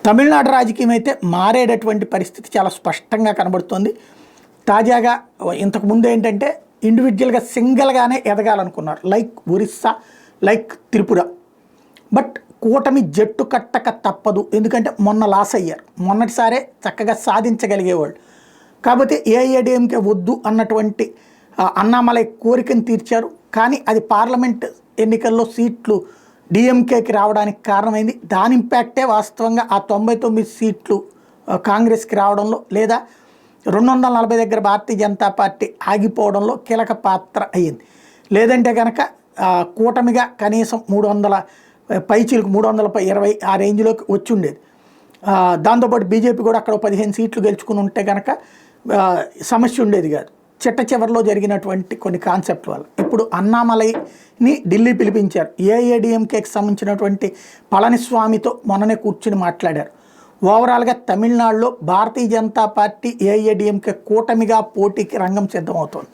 తమిళనాడు రాజకీయం అయితే మారేటటువంటి పరిస్థితి చాలా స్పష్టంగా కనబడుతోంది. తాజాగా ఇంతకుముందు ఏంటంటే ఇండివిజువల్గా సింగిల్గానే ఎదగాలనుకున్నారు, like Orissa, like Tripura. But కూటమి జట్టు కట్టక తప్పదు, ఎందుకంటే మొన్న లాస్ అయ్యారు, మొన్నటిసారే చక్కగా సాధించగలిగేవాళ్ళు. కాకపోతే ఏఐఏడిఎంకే వద్దు అన్నటువంటి అన్నామలై కోరికను తీర్చారు. కానీ అది పార్లమెంట్ ఎన్నికల్లో సీట్లు డిఎంకేకి రావడానికి కారణమైంది. దాని ఇంపాక్టే వాస్తవంగా ఆ 99 సీట్లు కాంగ్రెస్కి రావడంలో, లేదా 240 దగ్గర భారతీయ జనతా పార్టీ ఆగిపోవడంలో కీలక పాత్ర అయ్యింది. లేదంటే కనుక కూటమిగా కనీసం 300 పైచీలకు 320 ఆ రేంజ్లోకి వచ్చి ఉండేది. దాంతోపాటు బీజేపీ కూడా అక్కడ 15 సీట్లు గెలుచుకుని ఉంటే కనుక సమస్య ఉండేది కాదు. చిట్ట చివరిలో జరిగినటువంటి కొన్ని కాన్సెప్ట్ వల్ల ఇప్పుడు అన్నామలైని ఢిల్లీ పిలిపించారు. ఏఐఏడిఎంకేకి సంబంధించినటువంటి పళనిస్వామితో మొన్ననే కూర్చుని మాట్లాడారు. ఓవరాల్గా తమిళనాడులో భారతీయ జనతా పార్టీ ఏఐఏడిఎంకే కూటమిగా పోటీకి రంగం సిద్ధమవుతోంది.